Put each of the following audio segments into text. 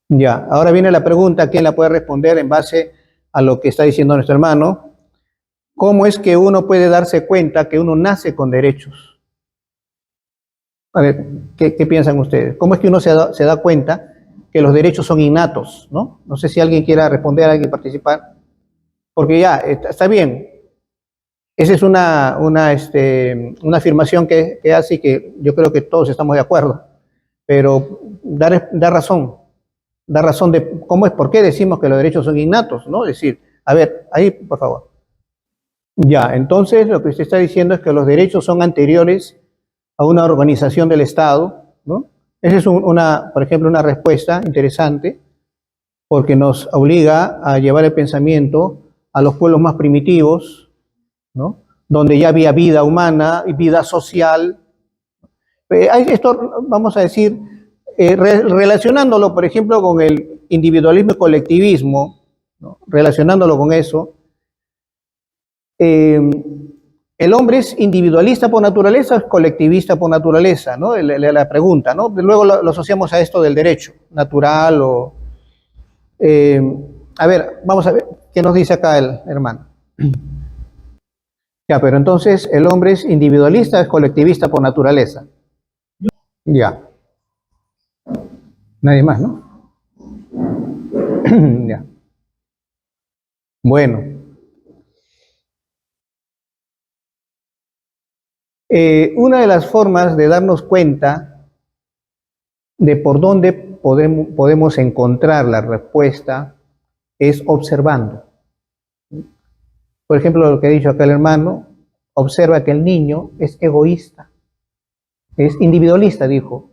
Ya, ahora viene la pregunta, ¿quién la puede responder en base a lo que está diciendo nuestro hermano? ¿Cómo es que uno puede darse cuenta que uno nace con derechos? A ver, ¿qué piensan ustedes? ¿Cómo es que uno se da cuenta que los derechos son innatos? ¿No? No sé si alguien quiera responder, alguien participar. Porque ya, está bien. Esa es una afirmación que hace y que yo creo que todos estamos de acuerdo. Pero da razón de cómo es, por qué decimos que los derechos son innatos, ¿no? Es decir, a ver, ahí, por favor. Ya, entonces lo que usted está diciendo es que los derechos son anteriores a una organización del Estado, ¿no? Esa es por ejemplo, una respuesta interesante porque nos obliga a llevar el pensamiento a los pueblos más primitivos, ¿no? Donde ya había vida humana y vida social. Esto, vamos a decir, relacionándolo, por ejemplo, con el individualismo y colectivismo, ¿no? Relacionándolo con eso, ¿el hombre es individualista por naturaleza o es colectivista por naturaleza? ¿No? La pregunta, ¿no? Luego lo asociamos a esto del derecho natural o... a ver, vamos a ver qué nos dice acá el hermano. Ya, pero entonces, ¿el hombre es individualista o es colectivista por naturaleza? Ya. Nadie más, ¿no? Ya. Bueno. Una de las formas de darnos cuenta de por dónde podemos encontrar la respuesta es observando. Por ejemplo, lo que ha dicho acá el hermano, observa que el niño es egoísta, es individualista, dijo.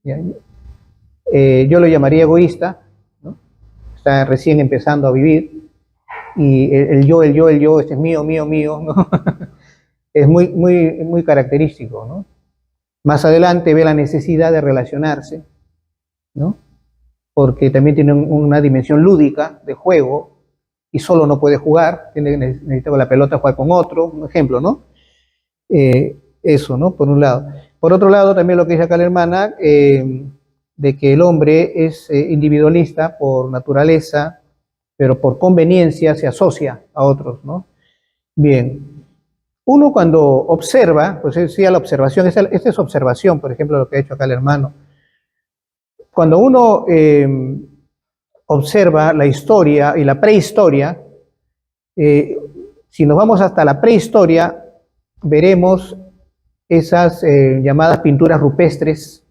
Yo lo llamaría egoísta, ¿no? Está recién empezando a vivir, y el yo, este es mío, mío, mío, ¿no? Es muy característico, ¿no? Más adelante ve la necesidad de relacionarse, ¿no? Porque también tiene una dimensión lúdica de juego y solo no puede jugar, necesita con la pelota jugar con otro, un ejemplo, ¿no? Eso, ¿no? Por un lado. Por otro lado, también lo que dice acá la hermana, de que el hombre es individualista por naturaleza, pero por conveniencia se asocia a otros, ¿no? Bien. Uno cuando observa, pues decía la observación, esta es observación, por ejemplo, lo que ha hecho acá el hermano. Cuando uno observa la historia y la prehistoria, si nos vamos hasta la prehistoria, veremos esas llamadas pinturas rupestres,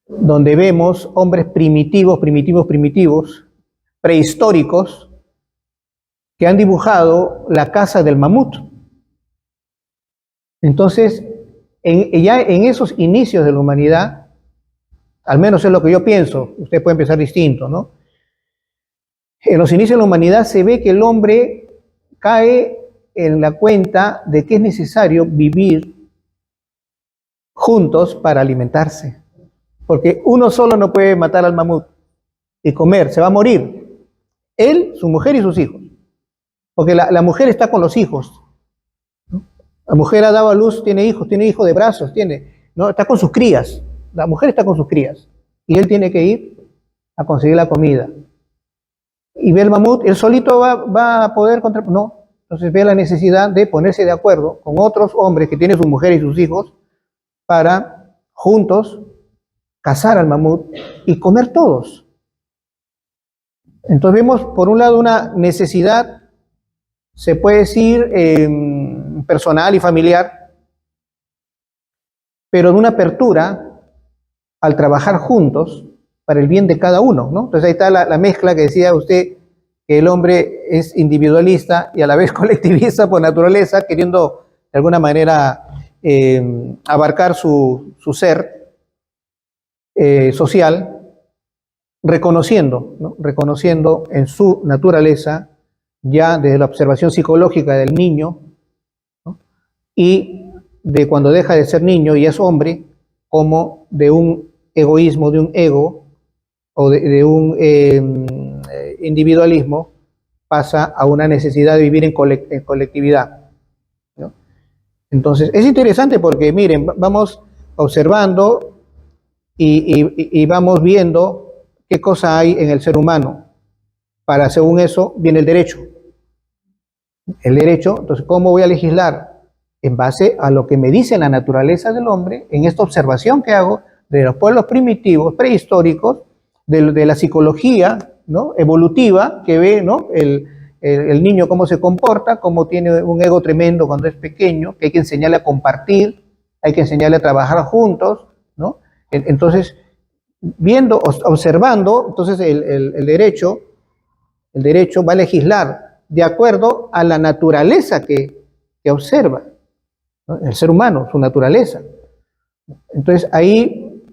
donde vemos hombres primitivos, prehistóricos, que han dibujado la caza del mamut. Entonces, ya en esos inicios de la humanidad, al menos es lo que yo pienso, usted puede pensar distinto, ¿no? En los inicios de la humanidad se ve que el hombre cae en la cuenta de que es necesario vivir juntos para alimentarse. Porque uno solo no puede matar al mamut y comer, se va a morir. Él, su mujer y sus hijos. Porque la mujer está con los hijos. La mujer ha dado a luz, tiene hijos de brazos, ¿no? Está con sus crías. La mujer está con sus crías. Y él tiene que ir a conseguir la comida. Y ve el mamut, él solito va a poder contra... No. Entonces ve la necesidad de ponerse de acuerdo con otros hombres que tienen su mujer y sus hijos para juntos cazar al mamut y comer todos. Entonces vemos por un lado una necesidad, se puede decir, personal y familiar, pero de una apertura al trabajar juntos para el bien de cada uno, ¿no? Entonces ahí está la mezcla que decía usted, que el hombre es individualista y a la vez colectivista por naturaleza, queriendo de alguna manera abarcar su ser social, reconociendo, ¿no? Reconociendo en su naturaleza, ya desde la observación psicológica del niño, ¿no? Y de cuando deja de ser niño y es hombre, como de un egoísmo, de un ego, o de un individualismo, pasa a una necesidad de vivir en colectividad, ¿no? Entonces, es interesante porque, miren, vamos observando y vamos viendo qué cosa hay en el ser humano. Para, según eso, viene el derecho. El derecho, entonces, ¿cómo voy a legislar? En base a lo que me dice la naturaleza del hombre, en esta observación que hago de los pueblos primitivos, prehistóricos, de la psicología, ¿no?, evolutiva, que ve, ¿no?, el niño cómo se comporta, cómo tiene un ego tremendo cuando es pequeño, que hay que enseñarle a compartir, hay que enseñarle a trabajar juntos, ¿no? Entonces, viendo, observando, entonces el derecho va a legislar de acuerdo a la naturaleza que observa, ¿no?, el ser humano, su naturaleza. Entonces ahí,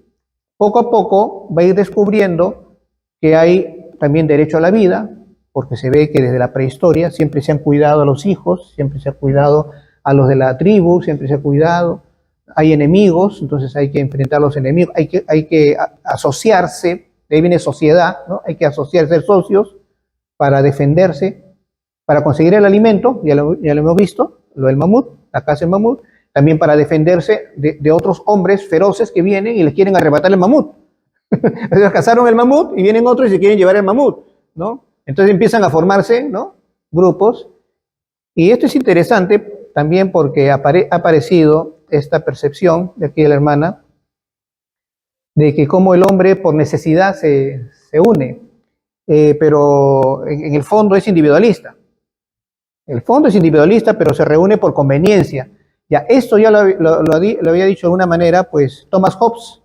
poco a poco, va a ir descubriendo que hay también derecho a la vida, porque se ve que desde la prehistoria siempre se han cuidado a los hijos, siempre se ha cuidado a los de la tribu, siempre se ha cuidado. Hay enemigos, entonces hay que enfrentar a los enemigos, hay que asociarse, de ahí viene sociedad, ¿no? Hay que asociarse, ser socios para defenderse, para conseguir el alimento, ya lo hemos visto, lo del mamut, la caza del mamut, también para defenderse de otros hombres feroces que vienen y les quieren arrebatar el mamut. Entonces cazaron el mamut y vienen otros y se quieren llevar el mamut, ¿no? Entonces empiezan a formarse, ¿no?, grupos, y esto es interesante también porque ha aparecido esta percepción de aquí de la hermana, de que como el hombre por necesidad se une, pero en el fondo es individualista. El fondo es individualista, pero se reúne por conveniencia. Ya, esto ya lo había dicho de alguna manera, pues, Thomas Hobbes,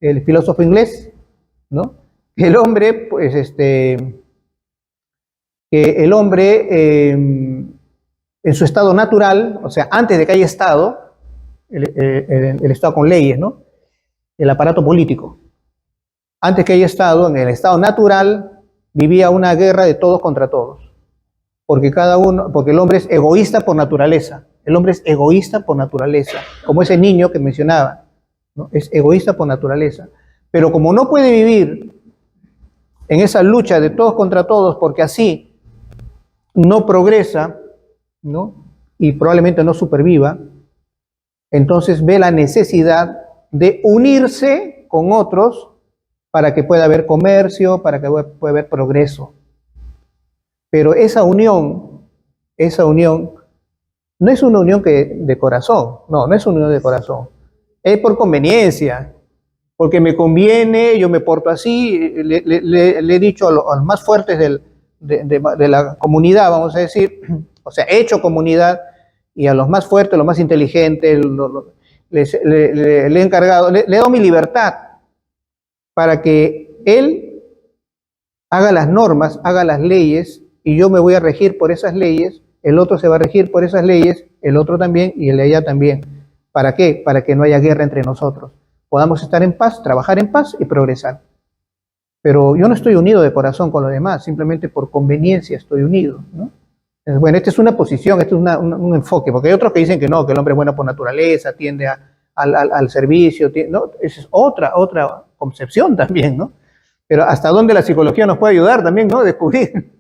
el filósofo inglés, ¿no? El hombre, pues, que el hombre en su estado natural, o sea, antes de que haya estado, el estado con leyes, ¿no?, el aparato político, antes que haya estado en el estado natural, vivía una guerra de todos contra todos, porque el hombre es egoísta por naturaleza, el hombre es egoísta por naturaleza, como ese niño que mencionaba, ¿no?, es egoísta por naturaleza, pero como no puede vivir en esa lucha de todos contra todos, porque así no progresa, ¿no?, y probablemente no superviva, entonces ve la necesidad de unirse con otros para que pueda haber comercio, para que pueda haber progreso. Pero esa unión no es una unión de corazón, no es una unión de corazón, es por conveniencia, porque me conviene, yo me porto así, le he dicho a los más fuertes de la comunidad, vamos a decir, o sea, he hecho comunidad, y a los más fuertes, los más inteligentes, le he encargado, le he dado mi libertad para que él haga las normas, haga las leyes, y yo me voy a regir por esas leyes, el otro se va a regir por esas leyes, el otro también y el de allá también. ¿Para qué? Para que no haya guerra entre nosotros. Podamos estar en paz, trabajar en paz y progresar. Pero yo no estoy unido de corazón con los demás, simplemente por conveniencia estoy unido, ¿no? Bueno, esta es una posición, este es un enfoque, porque hay otros que dicen que no, que el hombre es bueno por naturaleza, tiende al servicio, ¿no? Esa es otra concepción también, ¿no? Pero hasta dónde la psicología nos puede ayudar también, ¿no?, descubrir,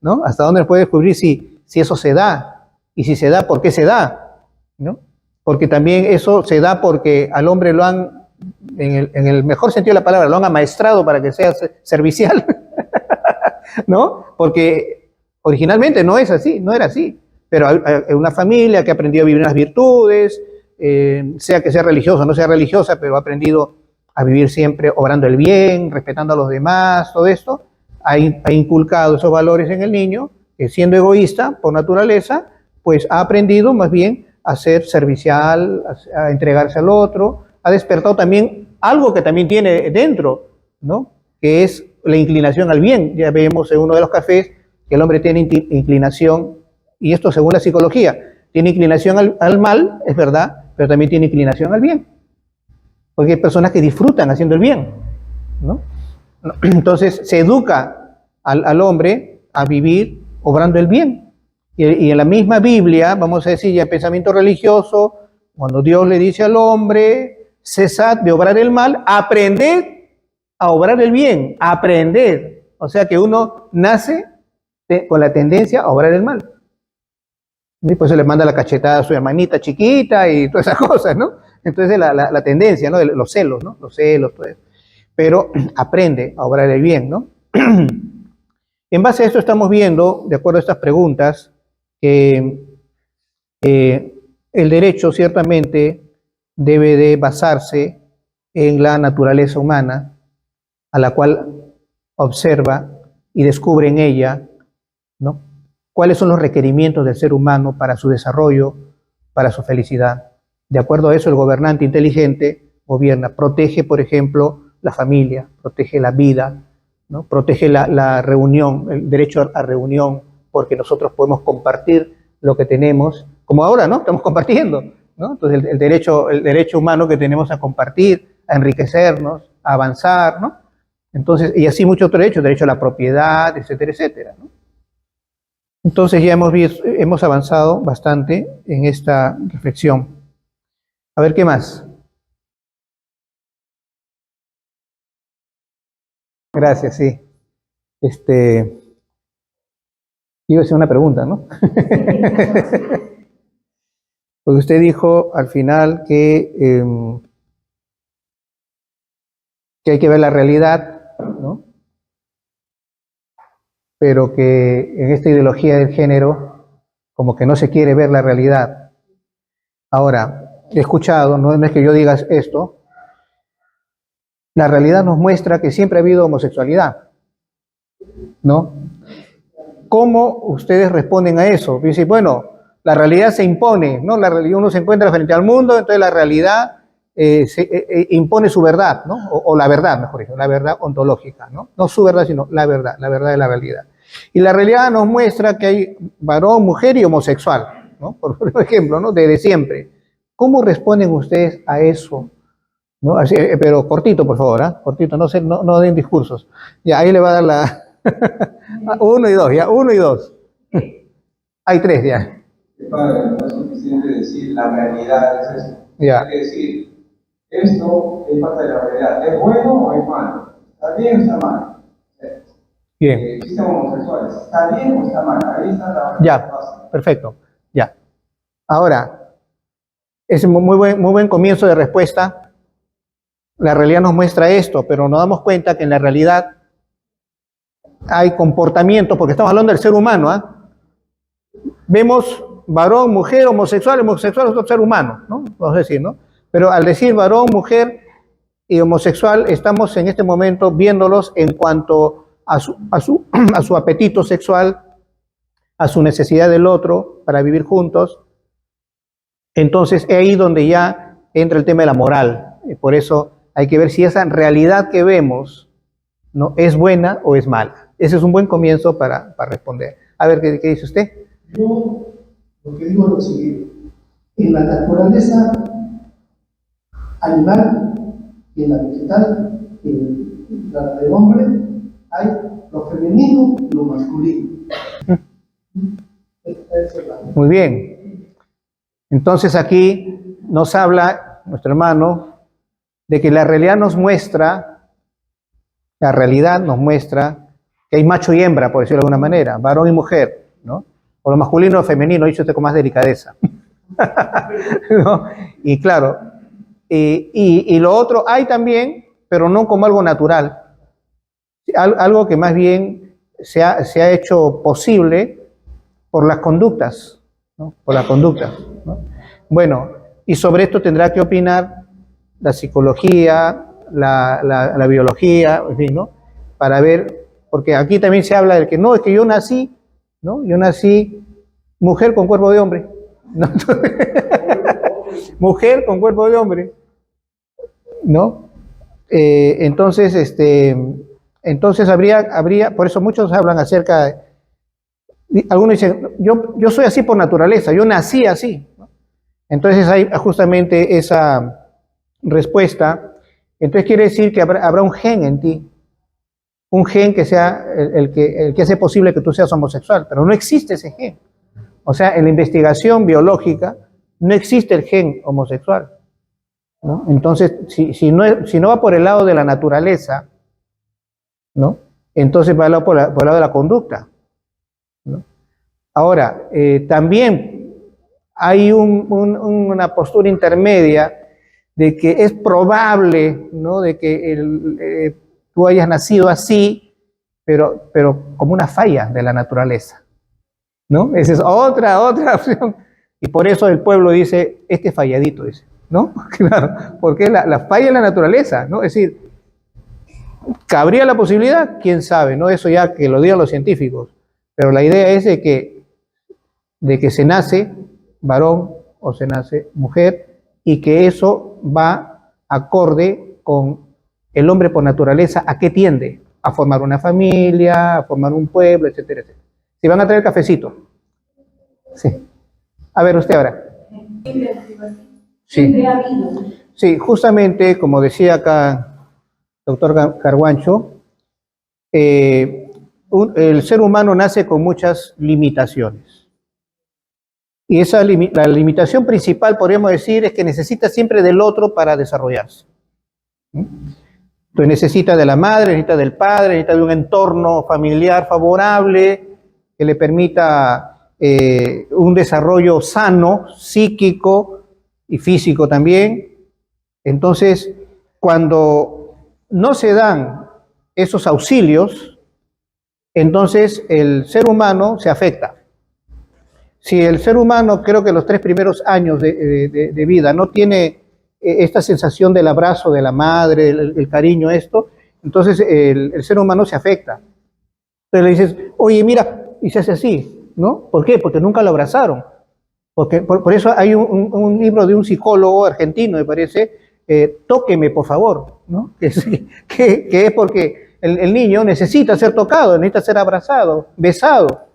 ¿no? Hasta dónde nos puede descubrir si eso se da, y si se da, ¿por qué se da?, ¿no? Porque también eso se da porque al hombre lo han, en el mejor sentido de la palabra, lo han amaestrado para que sea servicial, ¿no? Porque originalmente no es así, no era así, pero hay una familia que ha aprendido a vivir las virtudes, sea que sea religiosa o no sea religiosa, pero ha aprendido a vivir siempre obrando el bien, respetando a los demás, todo esto, ha inculcado esos valores en el niño, que siendo egoísta por naturaleza, pues ha aprendido más bien a ser servicial, a entregarse al otro, ha despertado también algo que también tiene dentro, ¿no?, que es la inclinación al bien. Ya vemos en uno de los cafés que el hombre tiene inclinación, y esto según la psicología, tiene inclinación al mal, es verdad, pero también tiene inclinación al bien, porque hay personas que disfrutan haciendo el bien, ¿no? Entonces se educa al hombre a vivir obrando el bien, y en la misma Biblia, vamos a decir ya en pensamiento religioso, cuando Dios le dice al hombre, cesad de obrar el mal, aprended a obrar el bien, aprended, o sea que uno nace con la tendencia a obrar el mal. Y pues se le manda la cachetada a su hermanita chiquita y todas esas cosas, ¿no? Entonces la tendencia, ¿no? Los celos, ¿no? Los celos, todo eso. Pero aprende a obrar el bien, ¿no? En base a esto estamos viendo, de acuerdo a estas preguntas, que el derecho ciertamente debe de basarse en la naturaleza humana, a la cual observa y descubre en ella, ¿no? Cuáles son los requerimientos del ser humano para su desarrollo, para su felicidad. De acuerdo a eso, el gobernante inteligente gobierna, protege, por ejemplo, la familia, protege la vida, ¿no? Protege la reunión, el derecho a reunión, porque nosotros podemos compartir lo que tenemos, como ahora, ¿no? Estamos compartiendo, ¿no? Entonces el derecho humano que tenemos a compartir, a enriquecernos, a avanzar, ¿no? Entonces, y así muchos otros derechos, derecho a la propiedad, etcétera, etcétera, ¿no? Entonces ya hemos avanzado bastante en esta reflexión. A ver, ¿qué más? Gracias, sí. Iba a hacer una pregunta, ¿no? Porque usted dijo al final que hay que ver la realidad, ¿no? Pero que en esta ideología del género, como que no se quiere ver la realidad. Ahora, he escuchado, no es que yo diga esto, la realidad nos muestra que siempre ha habido homosexualidad, ¿no? ¿Cómo ustedes responden a eso? Dicen, bueno, la realidad se impone, ¿no? La realidad, uno se encuentra frente al mundo, entonces la realidad impone su verdad, ¿no? O la verdad, mejor dicho, la verdad ontológica, ¿no? No su verdad, sino la verdad de la realidad. Y la realidad nos muestra que hay varón, mujer y homosexual, ¿no? Por ejemplo, ¿no? Desde siempre. ¿Cómo responden ustedes a eso? ¿No? Así, pero cortito, por favor, ¿eh? Cortito, no den discursos. Ya, ahí le va a dar la... uno y dos, ya, uno y dos. Hay tres, ya. Padre, no es suficiente decir la realidad es eso. Ya. Hay que decir, esto es parte de la realidad. ¿Es bueno o es malo? ¿Está bien o está mal? Bien. Existen homosexuales. ¿Está bien o está mal? Ahí está la Ya, base. perfecto. Ya. Ahora, es un muy buen comienzo de respuesta. La realidad nos muestra esto, pero nos damos cuenta que en la realidad hay comportamientos, porque estamos hablando del ser humano, ¿ah? Vemos varón, mujer, homosexual es otro ser humano, ¿no? Vamos a decir, ¿no? Pero al decir varón, mujer y homosexual, estamos en este momento viéndolos en cuanto a su apetito sexual, a su necesidad del otro para vivir juntos. Entonces, es ahí donde ya entra el tema de la moral. Y por eso hay que ver si esa realidad que vemos, ¿no? Es buena o es mala. Ese es un buen comienzo para responder. A ver, ¿qué dice usted? Yo lo que digo es lo siguiente: en la naturaleza animal y en la vegetal, en la del hombre, hay lo femenino y lo masculino. Muy bien. Entonces aquí nos habla nuestro hermano de que la realidad nos muestra que hay macho y hembra, por decirlo de alguna manera, varón y mujer, ¿no? O lo masculino o femenino, dicho con más delicadeza. ¿No? Y claro, y lo otro hay también, pero no como algo natural, algo que más bien se ha hecho posible por las conductas, ¿no? Por las conductas, ¿no? Bueno, y sobre esto tendrá que opinar la psicología, la biología, en fin, ¿no? Para ver, porque aquí también se habla de que no, es que yo nací, ¿no? Yo nací mujer con cuerpo de hombre, ¿no? Mujer con cuerpo de hombre, ¿no? Entonces habría, por eso muchos hablan acerca de, algunos dicen, yo soy así por naturaleza, yo nací así, ¿no? Entonces hay justamente esa respuesta. Entonces quiere decir que habrá un gen en ti, un gen que sea el que hace posible que tú seas homosexual, pero no existe ese gen. O sea, en la investigación biológica no existe el gen homosexual, ¿no? Entonces, si no va por el lado de la naturaleza, ¿no? Entonces va por el lado de la conducta, ¿no? Ahora, también hay una postura intermedia de que es probable, ¿no?, de que tú hayas nacido así, pero como una falla de la naturaleza, ¿no? Esa es otra opción. Y por eso el pueblo dice, este falladito, dice, ¿no? Claro, porque es la falla de la naturaleza, ¿no? Es decir, ¿cabría la posibilidad? ¿Quién sabe? ¿No? Eso ya que lo digan los científicos. Pero la idea es de que se nace varón o se nace mujer y que eso va acorde con el hombre por naturaleza. ¿A qué tiende? A formar una familia, a formar un pueblo, etcétera, etcétera. Si van a traer cafecito. Sí. A ver, usted ahora. Sí. Sí, justamente, como decía acá doctor Carguancho, el ser humano nace con muchas limitaciones. Y la limitación principal, podríamos decir, es que necesita siempre del otro para desarrollarse. Entonces necesita de la madre, necesita del padre, necesita de un entorno familiar favorable que le permita un desarrollo sano, psíquico y físico también. Entonces, cuando no se dan esos auxilios, entonces el ser humano se afecta. Si el ser humano, creo que los 3 primeros años de vida no tiene esta sensación del abrazo de la madre, el cariño, entonces el ser humano se afecta. Entonces le dices, oye, mira, y se hace así, ¿no? ¿Por qué? Porque nunca lo abrazaron. Porque, por eso hay un libro de un psicólogo argentino, me parece, tóqueme, por favor, ¿no? Que es porque el niño necesita ser tocado, necesita ser abrazado, besado,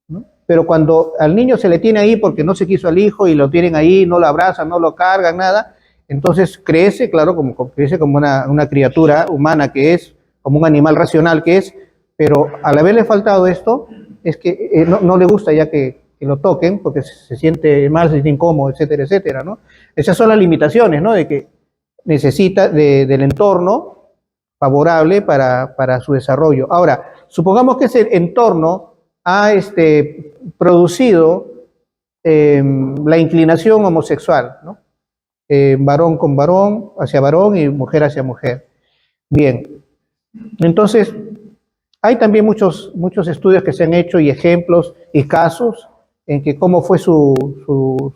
¿no? Pero cuando al niño se le tiene ahí porque no se quiso al hijo y lo tienen ahí, no lo abrazan, no lo cargan, nada, entonces crece, claro, crece como una criatura humana que es, como un animal racional que es, pero al haberle faltado esto, es que no le gusta ya que lo toquen, porque se siente mal, se siente incómodo, etcétera, etcétera, ¿no? Esas son las limitaciones, ¿no? De que necesita del entorno favorable para su desarrollo. Ahora, supongamos que ese entorno ha producido la inclinación homosexual, ¿no? Varón con varón, hacia varón, y mujer hacia mujer. Bien, entonces, hay también muchos estudios que se han hecho y ejemplos y casos en que cómo fue su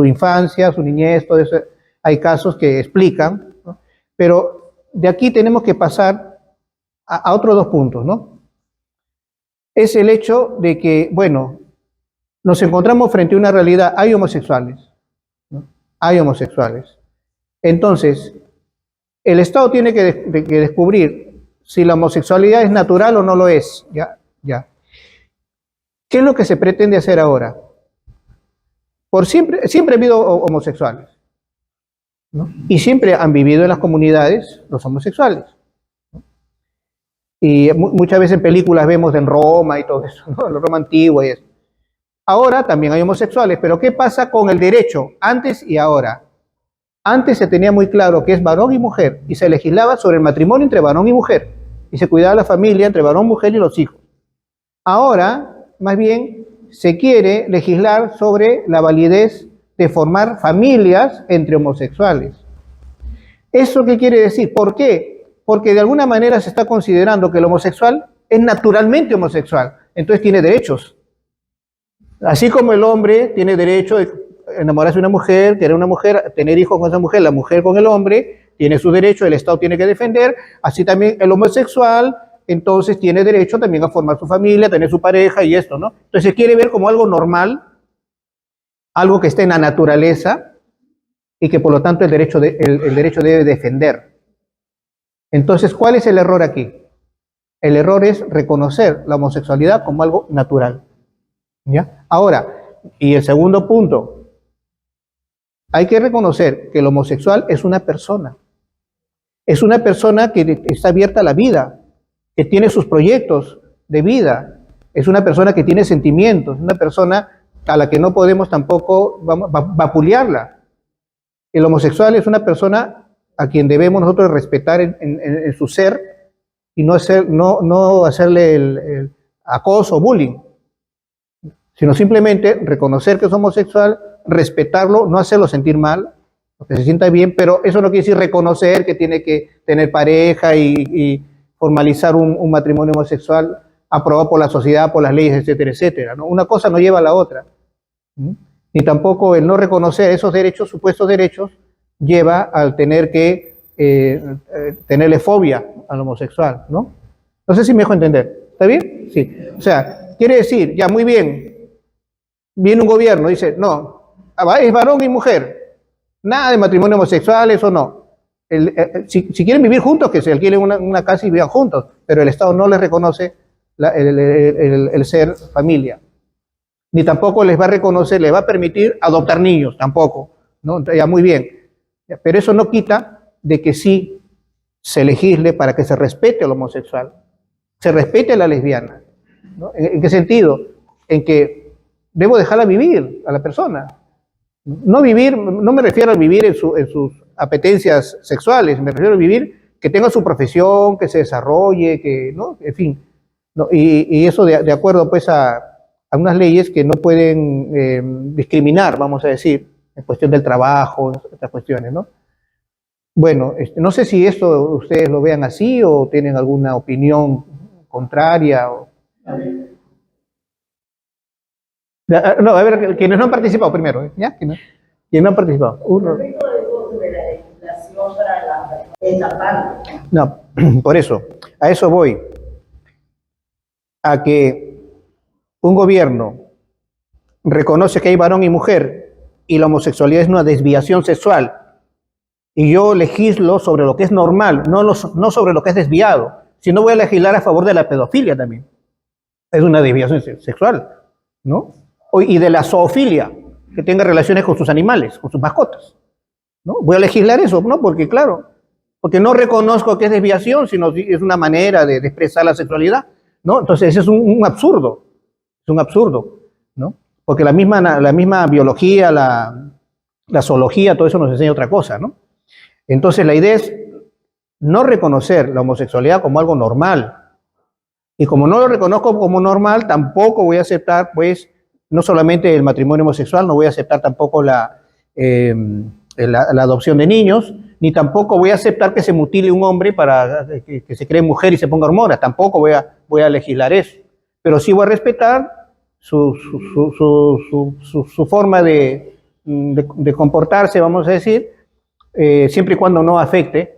infancia, su niñez, todo eso. Hay casos que explican, ¿no? Pero de aquí tenemos que pasar a otros 2 puntos, ¿no? Es el hecho de que, bueno, nos encontramos frente a una realidad, hay homosexuales, ¿no? Hay homosexuales. Entonces, el Estado tiene que descubrir si la homosexualidad es natural o no lo es, ya. ¿Qué es lo que se pretende hacer ahora? Siempre ha habido homosexuales, ¿no? Y siempre han vivido en las comunidades los homosexuales, ¿no? Y muchas veces en películas vemos en Roma y todo eso, ¿no? La Roma antigua y eso. Ahora también hay homosexuales, pero ¿qué pasa con el derecho antes y ahora? Antes se tenía muy claro que es varón y mujer, y se legislaba sobre el matrimonio entre varón y mujer, y se cuidaba la familia entre varón, mujer y los hijos. Ahora, más bien, se quiere legislar sobre la validez de formar familias entre homosexuales. ¿Eso qué quiere decir? ¿Por qué? Porque de alguna manera se está considerando que el homosexual es naturalmente homosexual, entonces tiene derechos. Así como el hombre tiene derecho de enamorarse de una mujer, querer una mujer, tener hijos con esa mujer, la mujer con el hombre, tiene su derecho, el Estado tiene que defender, así también el homosexual, entonces tiene derecho también a formar su familia, tener su pareja y esto, ¿no? Entonces se quiere ver como algo normal, algo que está en la naturaleza y que por lo tanto el derecho debe defender. Entonces, ¿cuál es el error aquí? El error es reconocer la homosexualidad como algo natural, ¿ya? Ahora, y el segundo punto, hay que reconocer que el homosexual es una persona que está abierta a la vida, que tiene sus proyectos de vida, es una persona que tiene sentimientos, es una persona a la que no podemos tampoco vapulearla. El homosexual es una persona a quien debemos nosotros respetar en su ser y no hacerle el acoso o bullying, sino simplemente reconocer que es homosexual, respetarlo, no hacerlo sentir mal, que se sienta bien, pero eso no quiere decir reconocer que tiene que tener pareja y formalizar un matrimonio homosexual aprobado por la sociedad, por las leyes, etcétera, etcétera, ¿no? Una cosa no lleva a la otra. ¿Mm? Ni tampoco el no reconocer esos derechos, supuestos derechos, lleva al tener que tenerle fobia al homosexual, ¿no? No sé si me dejo entender. ¿Está bien? Sí. O sea, quiere decir, ya muy bien, viene un gobierno, dice, no, es varón y mujer, nada de matrimonio homosexual, eso no. Si quieren vivir juntos, que se alquilen una casa y vivan juntos, pero el Estado no les reconoce el ser familia. Ni tampoco les va a reconocer, les va a permitir adoptar niños, tampoco, ¿no? Ya muy bien. Pero eso no quita de que sí se legisle para que se respete al homosexual, se respete a la lesbiana, ¿no? ¿En qué sentido? En que debo dejarla vivir a la persona. No vivir, no me refiero a vivir en sus apetencias sexuales, me refiero a vivir que tenga su profesión, que se desarrolle, que, ¿no? En fin, ¿no? Y eso de acuerdo pues a unas leyes que no pueden discriminar, vamos a decir, en cuestión del trabajo, estas cuestiones, ¿no? Bueno, no sé si esto ustedes lo vean así o tienen alguna opinión contraria. No, a ver, quienes no han participado primero, ¿ya? Quienes no han participado. No, por eso, a eso voy. A que un gobierno reconoce que hay varón y mujer y la homosexualidad es una desviación sexual y yo legislo sobre lo que es normal, no sobre lo que es desviado, sino voy a legislar a favor de la pedofilia también. Es una desviación sexual, ¿no? Y de la zoofilia, que tenga relaciones con sus animales, con sus mascotas, ¿no? Voy a legislar eso, ¿no? Porque claro, porque no reconozco que es desviación, sino es una manera de expresar la sexualidad, ¿no? Entonces es un absurdo, ¿no? Porque la misma biología, la zoología, todo eso nos enseña otra cosa, ¿no? Entonces la idea es no reconocer la homosexualidad como algo normal. Y como no lo reconozco como normal, tampoco voy a aceptar, pues, no solamente el matrimonio homosexual, no voy a aceptar tampoco la adopción de niños, ni tampoco voy a aceptar que se mutile un hombre para que se cree mujer y se ponga hormonas, tampoco voy a legislar eso. Pero sí voy a respetar su forma de comportarse, vamos a decir, siempre y cuando no afecte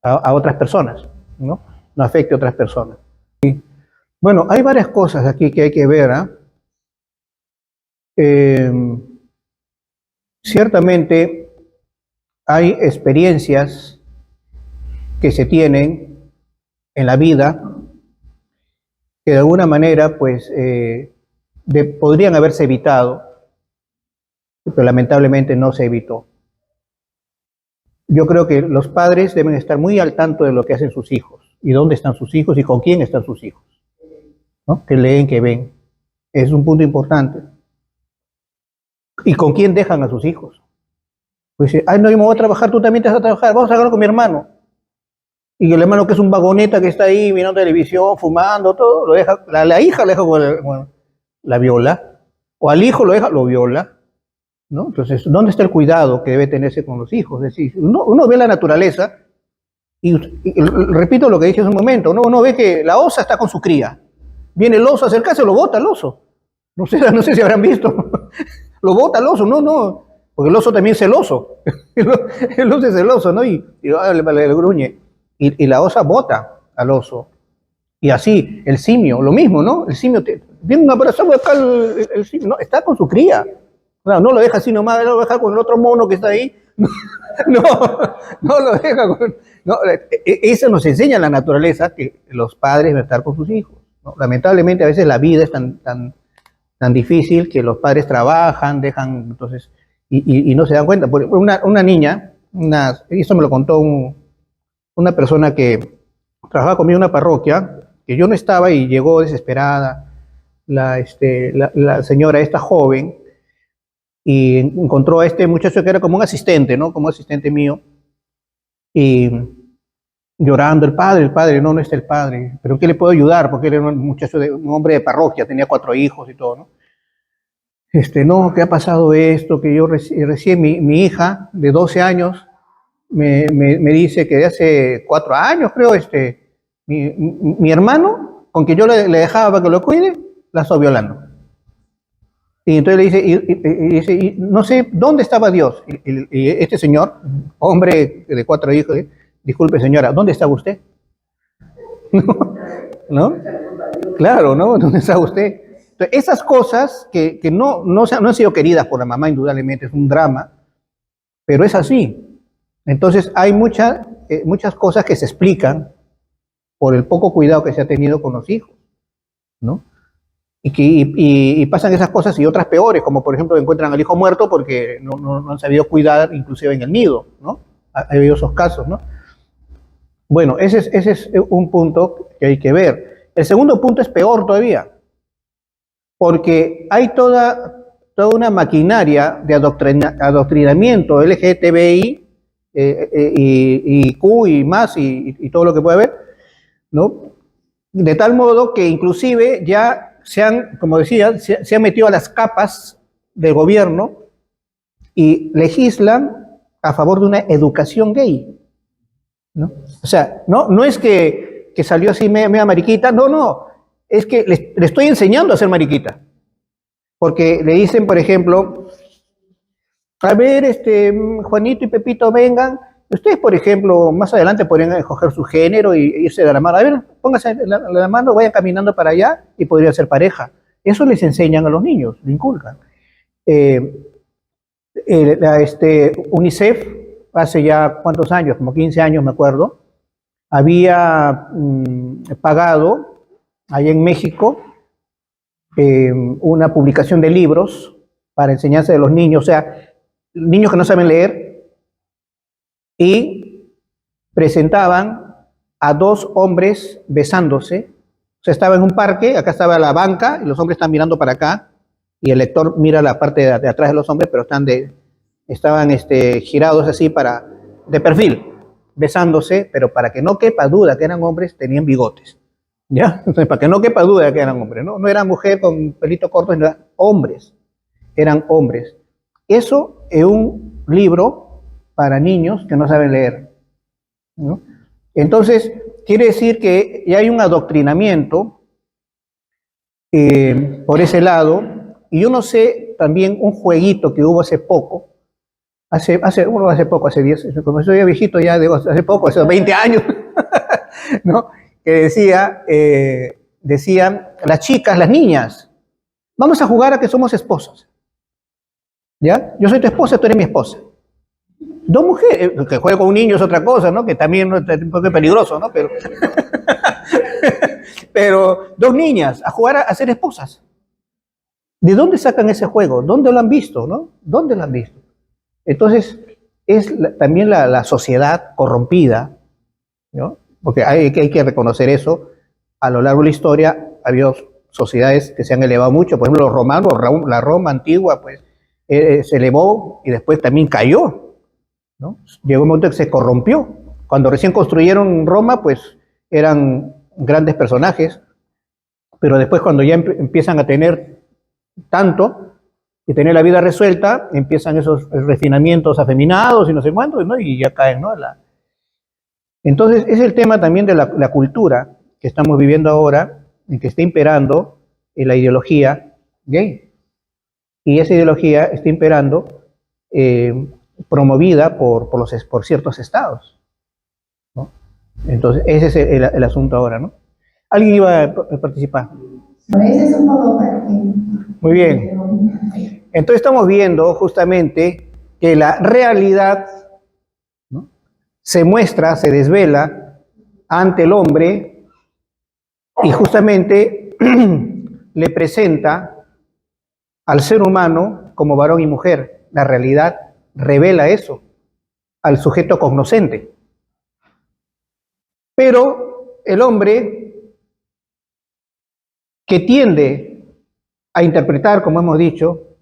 a otras personas, ¿no? No afecte a otras personas. Bueno, hay varias cosas aquí que hay que ver, ciertamente hay experiencias que se tienen en la vida que de alguna manera pues podrían haberse evitado, pero lamentablemente no se evitó. Yo creo que los padres deben estar muy al tanto de lo que hacen sus hijos y dónde están sus hijos y con quién están sus hijos, ¿no? Que leen, que ven. Es un punto importante. ¿Y con quién dejan a sus hijos? Pues dice, ay, no, yo me voy a trabajar, tú también te vas a trabajar, vamos a hablar con mi hermano. Y el hermano que es un vagoneta que está ahí viendo televisión, fumando, todo, lo deja, la hija lo deja con la viola, o al hijo lo viola, ¿no? Entonces, ¿dónde está el cuidado que debe tenerse con los hijos? Es decir, uno ve la naturaleza, y repito lo que dije hace un momento, uno ve que la osa está con su cría, viene el oso a acercarse, lo bota el oso. No sé si habrán visto. Lo bota el oso, no, porque el oso también es celoso. El oso es celoso, ¿no? Y le gruñe. Y la osa bota al oso. Y así, el simio, lo mismo, ¿no? El simio, viene un abrazo acá, el simio, no, está con su cría. No lo deja así nomás, lo deja con el otro mono que está ahí. No lo deja con... No, eso nos enseña la naturaleza, que los padres deben estar con sus hijos, ¿no? Lamentablemente a veces la vida es tan difícil que los padres trabajan, dejan, entonces, y no se dan cuenta. Una niña, eso me lo contó una persona que trabajaba conmigo en una parroquia, que yo no estaba y llegó desesperada, la señora, esta joven, y encontró a este muchacho que era como un asistente, ¿no? Como asistente mío, y llorando, el padre, no está el padre, pero ¿en qué le puedo ayudar? Porque él era un hombre de parroquia, tenía 4 hijos y todo, ¿no? no, que ha pasado esto, que yo recién mi hija de 12 años me dice que de hace 4 años, creo, mi hermano, con que yo le dejaba para que lo cuide, la estaba violando. Y entonces le dice, dice, no sé, ¿dónde estaba Dios? Y este señor, hombre de 4 hijos, disculpe señora, ¿dónde estaba usted? ¿No? Claro, ¿no? ¿Dónde estaba usted? Entonces, esas cosas que no han sido queridas por la mamá, indudablemente, es un drama, pero es así. Entonces hay muchas cosas que se explican por el poco cuidado que se ha tenido con los hijos, ¿no? Y pasan esas cosas y otras peores, como por ejemplo encuentran al hijo muerto porque no han sabido cuidar, inclusive en el nido, ¿no? Ha habido esos casos, ¿no? Bueno, ese es un punto que hay que ver. El segundo punto es peor todavía, porque hay toda una maquinaria de adoctrinamiento LGTBI y Q y más y todo lo que puede haber, ¿no? De tal modo que inclusive ya como decía, se han metido a las capas del gobierno y legislan a favor de una educación gay, ¿no? O sea, no es que salió así media mariquita, no, es que le estoy enseñando a ser mariquita. Porque le dicen, por ejemplo, a ver, Juanito y Pepito vengan, ustedes, por ejemplo, más adelante podrían escoger su género y irse de la mano. A ver, pónganse la mano, vayan caminando para allá y podrían ser pareja. Eso les enseñan a los niños, le inculcan. UNICEF, hace ya cuántos años, como 15 años me acuerdo, había pagado allá en México una publicación de libros para enseñanza de los niños, o sea, niños que no saben leer, y presentaban a 2 hombres besándose. O sea, estaba en un parque, acá estaba la banca, y los hombres están mirando para acá, y el lector mira la parte de atrás de los hombres, pero estaban girados así de perfil, besándose, pero para que no quepa duda que eran hombres, tenían bigotes. ¿Ya? Entonces, para que no quepa duda de que eran hombres, ¿no? No eran mujer con pelito corto, no eran hombres. Eran hombres. Eso es un libro para niños que no saben leer, ¿no? Entonces, quiere decir que ya hay un adoctrinamiento por ese lado. Y yo no sé, también un jueguito que hubo hace poco, hace 10, como soy viejito ya, digo, hace poco, hace 20 años, ¿no? Que decían las chicas, las niñas, vamos a jugar a que somos esposas. ¿Ya? Yo soy tu esposa, tú eres mi esposa. 2 mujeres, que juegue con un niño es otra cosa, ¿no? Que también es un poco peligroso, ¿no? Pero 2 niñas a jugar a ser esposas. ¿De dónde sacan ese juego? ¿Dónde lo han visto, no? ¿Dónde lo han visto? Entonces, es también la sociedad corrompida, ¿no? Porque hay que reconocer eso. A lo largo de la historia ha habido sociedades que se han elevado mucho. Por ejemplo, los romanos, la Roma antigua, pues, se elevó y después también cayó, ¿no? Llegó un momento que se corrompió. Cuando recién construyeron Roma, pues, eran grandes personajes, pero después cuando ya empiezan a tener tanto y tener la vida resuelta, empiezan esos refinamientos afeminados y no sé cuántos, ¿no? Y ya caen, ¿no? Entonces, es el tema también de la cultura que estamos viviendo ahora, en que está imperando la ideología gay. Y esa ideología está imperando promovida por ciertos estados, ¿no? Entonces, ese es el asunto ahora, ¿no? ¿Alguien iba a participar? Ese es un poco para que... Muy bien. Entonces estamos viendo justamente que la realidad, ¿no?, se muestra, se desvela ante el hombre y justamente le presenta al ser humano como varón y mujer. La realidad revela eso al sujeto cognoscente. Pero el hombre que tiende a interpretar, como hemos dicho,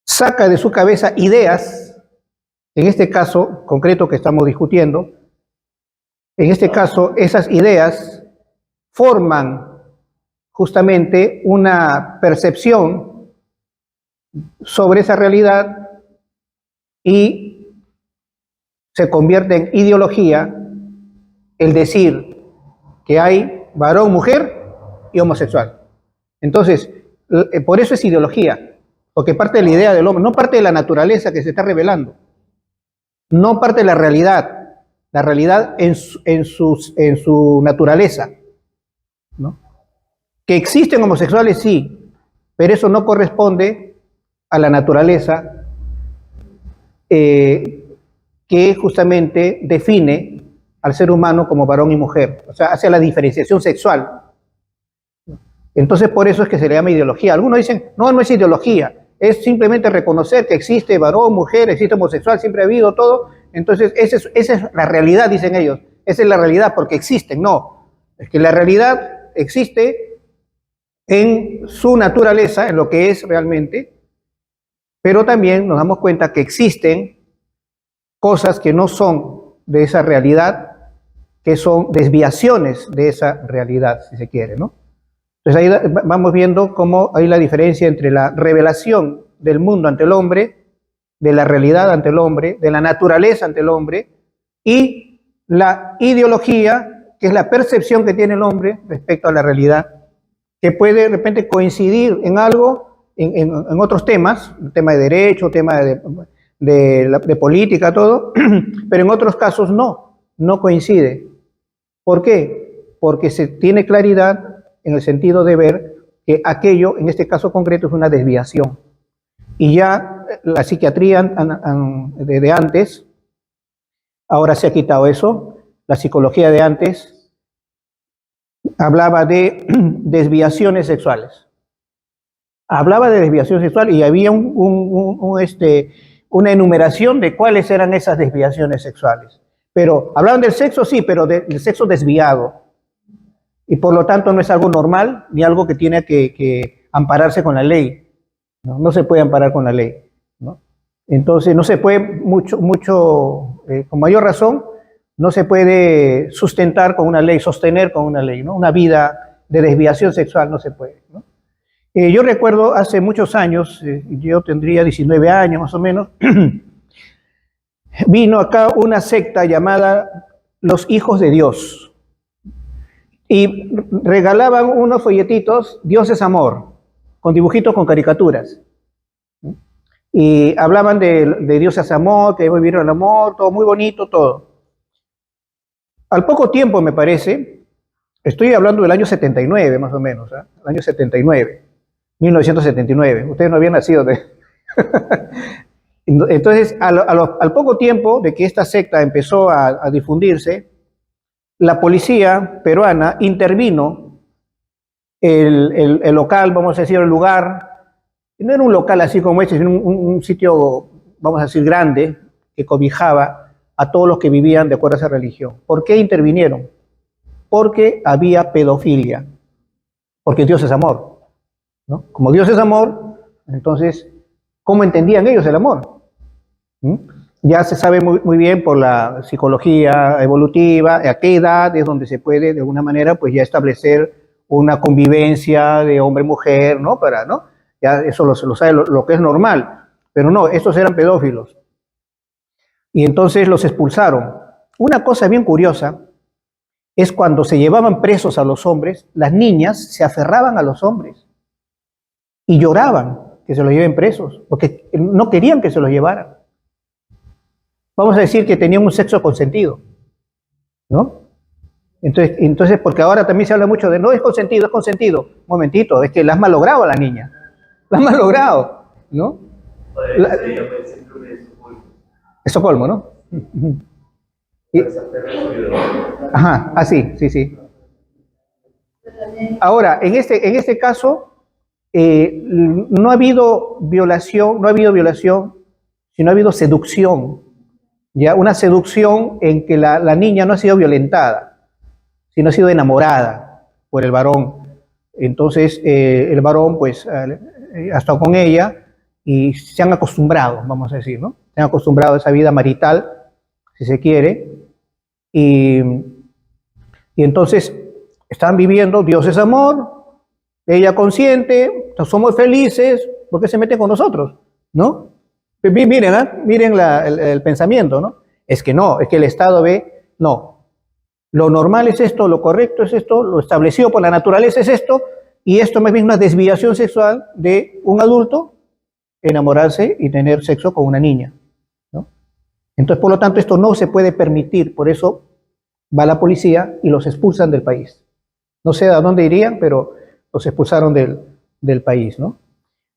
saca de su cabeza ideas, en este caso concreto que estamos discutiendo, en este caso esas ideas forman justamente una percepción sobre esa realidad y se convierte en ideología el decir que hay varón, mujer y homosexual. Entonces, por eso es ideología, porque parte de la idea del hombre, no parte de la naturaleza que se está revelando, no parte de la realidad en su naturaleza, ¿no? Que existen homosexuales, sí, pero eso no corresponde a la naturaleza que justamente define al ser humano como varón y mujer, o sea, hace la diferenciación sexual. Entonces, por eso es que se le llama ideología. Algunos dicen, no, no es ideología, es simplemente reconocer que existe varón, mujer, existe homosexual, siempre ha habido todo. Entonces, esa es la realidad, dicen ellos. Esa es la realidad porque existen. No, es que la realidad existe en su naturaleza, en lo que es realmente, pero también nos damos cuenta que existen cosas que no son de esa realidad, que son desviaciones de esa realidad, si se quiere, ¿no? Entonces ahí vamos viendo cómo hay la diferencia entre la revelación del mundo ante el hombre, de la realidad ante el hombre, de la naturaleza ante el hombre, y la ideología, que es la percepción que tiene el hombre respecto a la realidad, que puede de repente coincidir en algo, en otros temas, el tema de derecho, tema de política, todo, pero en otros casos no coincide. ¿Por qué? Porque se tiene claridad en el sentido de ver que aquello, en este caso concreto, es una desviación. Y ya la psiquiatría de antes, ahora se ha quitado eso, la psicología de antes hablaba de desviaciones sexuales. Hablaba de desviación sexual y había una enumeración de cuáles eran esas desviaciones sexuales. Pero hablaban del sexo, sí, pero del sexo desviado. Y por lo tanto no es algo normal ni algo que tiene que ampararse con la ley. No se puede amparar con la ley, ¿no? Entonces no se puede con mayor razón, no se puede sustentar con una ley, sostener con una ley, ¿no? Una vida de desviación sexual no se puede, ¿no? Yo recuerdo hace muchos años, yo tendría 19 años más o menos, vino acá una secta llamada Los Hijos de Dios. Y regalaban unos folletitos, Dios es amor, con dibujitos con caricaturas. Y hablaban de Dios es amor, que debe vivir el amor, todo muy bonito, todo. Al poco tiempo, me parece, estoy hablando del año 79 más o menos, ¿eh? El año 79, 1979, ustedes no habían nacido Entonces, al poco tiempo de que esta secta empezó a difundirse, la policía peruana intervino el local, vamos a decir, el lugar. No era un local así como este, sino un sitio, vamos a decir, grande, que cobijaba a todos los que vivían de acuerdo a esa religión. ¿Por qué intervinieron? Porque había pedofilia. Porque Dios es amor, ¿no? Como Dios es amor, entonces, ¿cómo entendían ellos el amor? Ya se sabe muy bien por la psicología evolutiva a qué edad es donde se puede de alguna manera pues ya establecer una convivencia de hombre-mujer, ¿no? ¿no? Ya eso lo sabe lo que es normal, pero no, estos eran pedófilos. Y entonces los expulsaron. Una cosa bien curiosa es cuando se llevaban presos a los hombres, las niñas se aferraban a los hombres y lloraban que se los lleven presos, porque no querían que se los llevaran. Vamos a decir que tenían un sexo consentido, ¿no? Entonces, porque ahora también se habla mucho de no es consentido, es consentido. Un momentito, es que la has malogrado a la niña. La has malogrado, ¿no? Estocolmo, ¿no? Y, ajá, así, sí. Ahora, en este caso, no ha habido violación, sino ha habido seducción. Ya una seducción en que la niña no ha sido violentada, sino ha sido enamorada por el varón. Entonces el varón pues ha estado con ella y se han acostumbrado, vamos a decir, ¿no? Se han acostumbrado a esa vida marital, si se quiere, y entonces están viviendo, Dios es amor, ella consciente, somos felices, ¿por qué se meten con nosotros? ¿No? Miren, miren el pensamiento, ¿no? Es que no, es que el Estado ve, no, lo normal es esto, lo correcto es esto, lo establecido por la naturaleza es esto, y esto más bien es una desviación sexual de un adulto enamorarse y tener sexo con una niña, ¿no? Entonces, por lo tanto, esto no se puede permitir, por eso va la policía y los expulsan del país. No sé a dónde irían, pero los expulsaron del país, ¿no?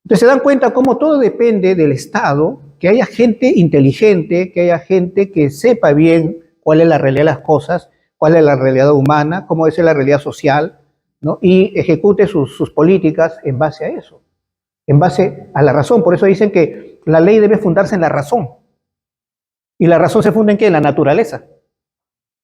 Entonces se dan cuenta cómo todo depende del Estado, que haya gente inteligente, que haya gente que sepa bien cuál es la realidad de las cosas, cuál es la realidad humana, cómo es la realidad social, ¿no? Y ejecute sus políticas en base a eso, en base a la razón. Por eso dicen que la ley debe fundarse en la razón. ¿Y la razón se funda en qué? En la naturaleza,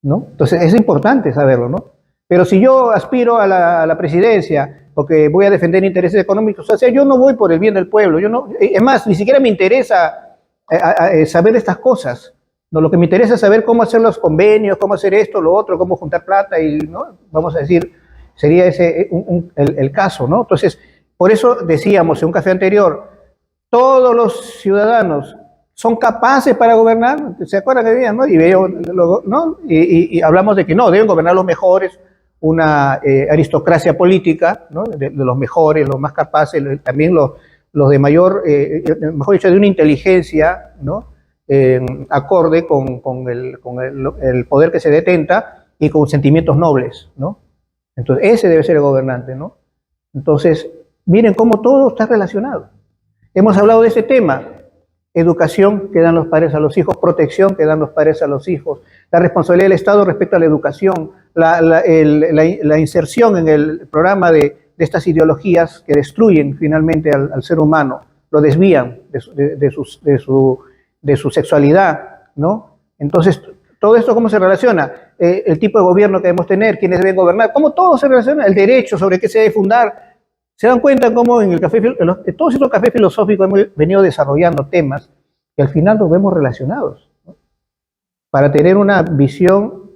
¿no? Entonces es importante saberlo, ¿no? Pero si yo aspiro a la presidencia porque voy a defender intereses económicos, o sea, yo no voy por el bien del pueblo, yo no, es más, ni siquiera me interesa saber estas cosas, no, lo que me interesa es saber cómo hacer los convenios, cómo hacer esto, lo otro, cómo juntar plata y, ¿no? Vamos a decir, sería ese el caso, ¿no? Entonces, por eso decíamos en un café anterior, todos los ciudadanos son capaces para gobernar, ¿se acuerdan que decían, no? Y, ¿no? Y hablamos de que no, deben gobernar los mejores, una aristocracia política, ¿no? De los mejores, los más capaces, también los de mayor, mejor dicho, de una inteligencia, ¿no? Acorde con el poder que se detenta y con sentimientos nobles, ¿no? Entonces, ese debe ser el gobernante, ¿no? Entonces, miren cómo todo está relacionado. Hemos hablado de ese tema. Educación que dan los padres a los hijos, protección que dan los padres a los hijos, la responsabilidad del Estado respecto a la educación, la inserción en el programa de estas ideologías que destruyen finalmente al ser humano, lo desvían de su sexualidad, ¿no? Entonces, todo esto, ¿cómo se relaciona? El tipo de gobierno que debemos tener, quiénes deben gobernar, cómo todo se relaciona, el derecho sobre qué se debe fundar. ¿Se dan cuenta cómo en todos estos cafés filosóficos hemos venido desarrollando temas que al final los vemos relacionados, ¿no? Para tener una visión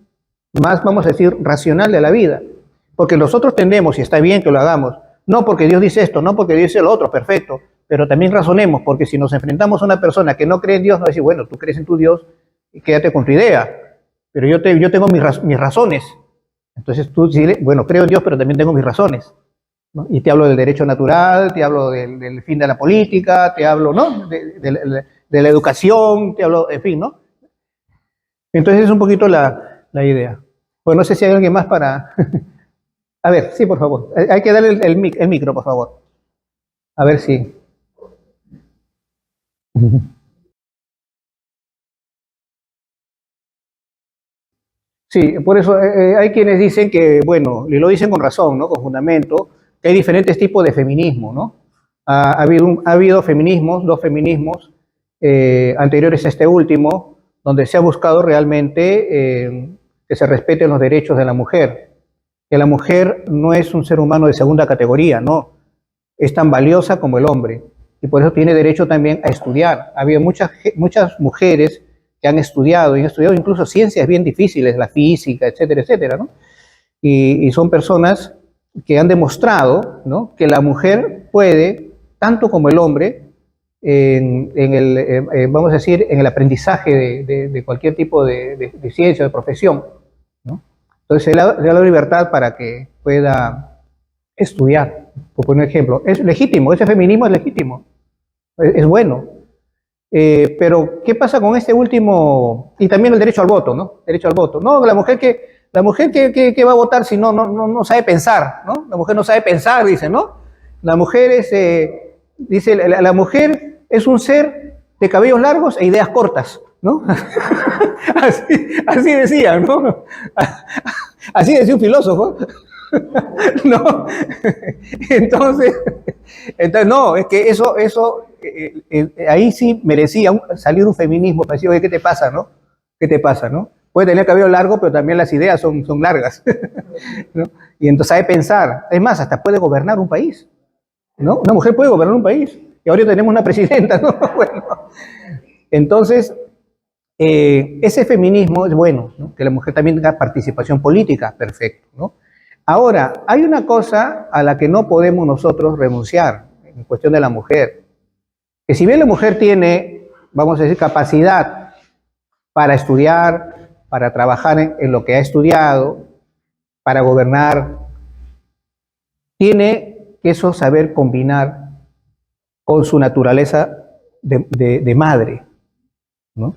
más, vamos a decir, racional de la vida? Porque nosotros tendemos, y está bien que lo hagamos, no porque Dios dice esto, no porque Dios dice lo otro, perfecto, pero también razonemos, porque si nos enfrentamos a una persona que no cree en Dios, nos va a decir, bueno, tú crees en tu Dios, quédate con tu idea, pero yo tengo mis razones. Entonces tú dices, bueno, creo en Dios, pero también tengo mis razones, ¿no? Y te hablo del derecho natural, te hablo del fin de la política, te hablo, ¿no? de la educación, te hablo, en fin, ¿no? Entonces es un poquito la idea. Pues no sé si hay alguien más para... A ver, sí, por favor. Hay que darle el micro, por favor. A ver si... Sí, por eso hay quienes dicen que, bueno, y lo dicen con razón, ¿no? Con fundamento, que hay diferentes tipos de feminismo, ¿no? Ha habido feminismos, dos feminismos anteriores a este último, donde se ha buscado realmente que se respeten los derechos de la mujer, que la mujer no es un ser humano de segunda categoría, no, es tan valiosa como el hombre, y por eso tiene derecho también a estudiar. Ha habido muchas mujeres que han estudiado, y han estudiado incluso ciencias bien difíciles, la física, etcétera, etcétera, ¿no? Y son personas que han demostrado, ¿no?, que la mujer puede, tanto como el hombre, vamos a decir, en el aprendizaje de cualquier tipo de ciencia, de profesión, ¿no? Entonces se le da la libertad para que pueda estudiar, por poner un ejemplo. Es legítimo, ese feminismo es legítimo, es bueno. Pero, ¿qué pasa con este último? Y también el derecho al voto, ¿no? Derecho al voto. No, la mujer que va a votar si no sabe pensar, ¿no? La mujer no sabe pensar, dice, ¿no? La mujer dice, la mujer es un ser de cabellos largos e ideas cortas, ¿no? así decía, ¿no? Así decía un filósofo. No, entonces no, es que eso ahí sí merecía salir un feminismo para decir, oye, ¿qué te pasa, no? ¿Qué te pasa, no? Puede tener cabello largo, pero también las ideas son largas, ¿no? Y entonces sabe pensar, es más, hasta puede gobernar un país, ¿no? Una mujer puede gobernar un país, y ahora tenemos una presidenta, ¿no? Bueno, entonces, ese feminismo es bueno, ¿no? Que la mujer también tenga participación política, perfecto, ¿no? Ahora, hay una cosa a la que no podemos nosotros renunciar en cuestión de la mujer, que si bien la mujer tiene, vamos a decir, capacidad para estudiar, para trabajar en lo que ha estudiado, para gobernar, tiene que eso saber combinar con su naturaleza de madre, ¿no?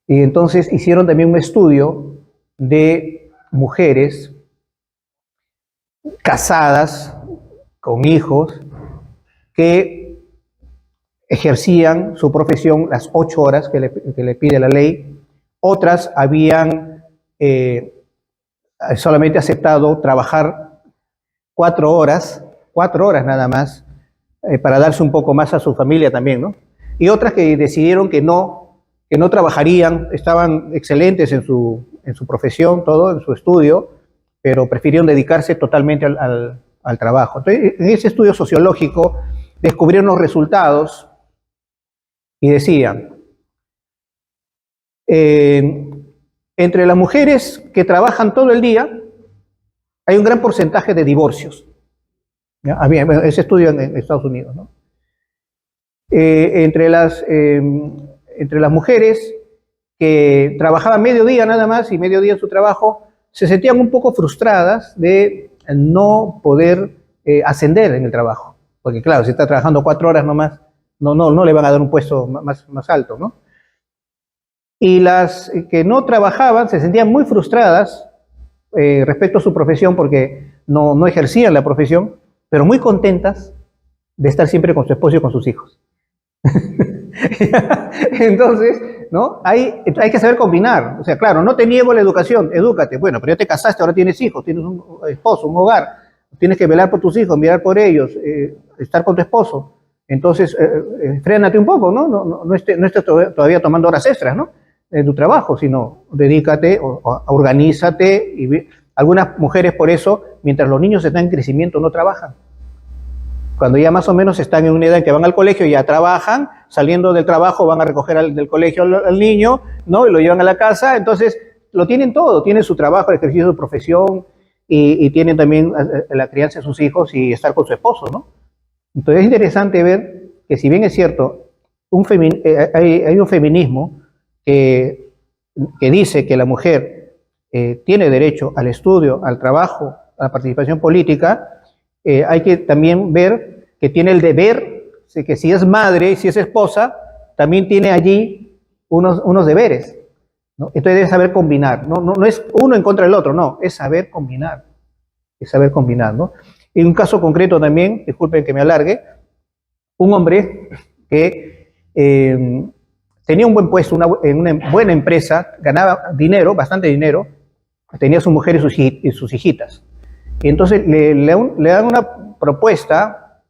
Y entonces hicieron también un estudio de mujeres casadas con hijos que ejercían su profesión las 8 horas que le pide la ley. Otras habían solamente aceptado trabajar 4 horas nada más, para darse un poco más a su familia también, ¿no? Y otras que decidieron que no trabajarían, estaban excelentes en su profesión, todo, en su estudio, pero prefirieron dedicarse totalmente al trabajo. Entonces, en ese estudio sociológico descubrieron los resultados y decían, entre las mujeres que trabajan todo el día, hay un gran porcentaje de divorcios. ¿Ya? Había ese estudio en Estados Unidos, ¿no? Entre las mujeres que trabajaban medio día nada más y medio día en su trabajo, se sentían un poco frustradas de no poder ascender en el trabajo. Porque claro, si está trabajando 4 horas nomás, no le van a dar un puesto más alto, ¿no? Y las que no trabajaban se sentían muy frustradas respecto a su profesión porque no ejercían la profesión, pero muy contentas de estar siempre con su esposo y con sus hijos. Entonces, ¿no? Hay que saber combinar. O sea, claro, no te niego la educación, edúcate. Bueno, pero ya te casaste, ahora tienes hijos, tienes un esposo, un hogar. Tienes que velar por tus hijos, mirar por ellos, estar con tu esposo. Entonces, frénate un poco, ¿no? No estés todavía tomando horas extras, ¿no? De tu trabajo, sino dedícate, organízate. Algunas mujeres por eso, mientras los niños están en crecimiento, no trabajan. Cuando ya más o menos están en una edad en que van al colegio, ya trabajan, saliendo del trabajo van a recoger del colegio al niño, ¿no? Y lo llevan a la casa, entonces lo tienen todo, tienen su trabajo, el ejercicio de su profesión, y tienen también la crianza de sus hijos y estar con su esposo, ¿no? Entonces es interesante ver que si bien es cierto, hay un feminismo que dice que la mujer tiene derecho al estudio, al trabajo, a la participación política, hay que también ver que tiene el deber, que si es madre y si es esposa, también tiene allí unos deberes, ¿no? Entonces debe saber combinar, no es uno en contra del otro, no, es saber combinar, ¿no? En un caso concreto también, disculpen que me alargue, un hombre que tenía un buen puesto en una buena empresa, ganaba dinero, bastante dinero, tenía su mujer y sus hijitas. Y entonces le dan una propuesta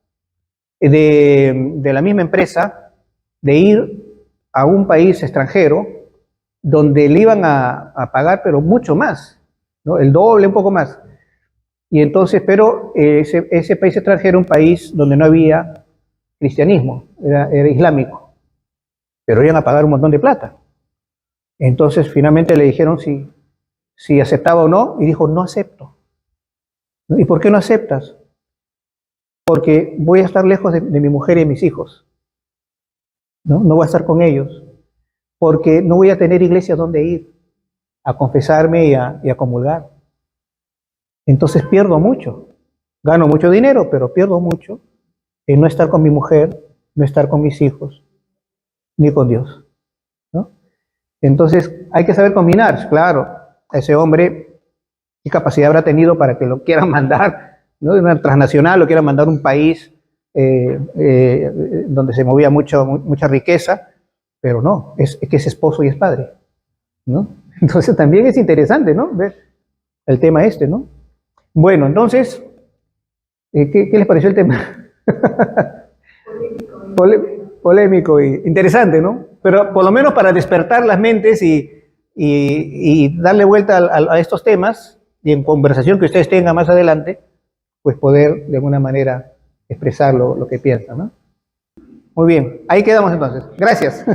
de la misma empresa de ir a un país extranjero donde le iban a pagar, pero mucho más, ¿no? El doble, un poco más. Y entonces, pero ese país extranjero era un país donde no había cristianismo, era islámico, pero iban a pagar un montón de plata. Entonces, finalmente le dijeron si aceptaba o no, y dijo, no acepto. ¿Y por qué no aceptas? Porque voy a estar lejos de mi mujer y de mis hijos. No voy a estar con ellos. Porque no voy a tener iglesia donde ir a confesarme y a comulgar. Entonces pierdo mucho. Gano mucho dinero, pero pierdo mucho en no estar con mi mujer, no estar con mis hijos, ni con Dios, ¿no? Entonces hay que saber combinar. Claro, ese hombre, ¿qué capacidad habrá tenido para que lo quieran mandar, ¿no? De una transnacional, lo quieran mandar a un país donde se movía mucha riqueza? Pero no, es que es esposo y es padre, ¿no? Entonces también es interesante, ¿no? Ver el tema este, ¿no? Bueno, entonces, ¿qué les pareció el tema? Polémico y interesante, ¿no? Pero por lo menos para despertar las mentes y darle vuelta a estos temas, y en conversación que ustedes tengan más adelante, pues poder de alguna manera expresar lo que piensan, ¿no? Muy bien, ahí quedamos entonces. Gracias.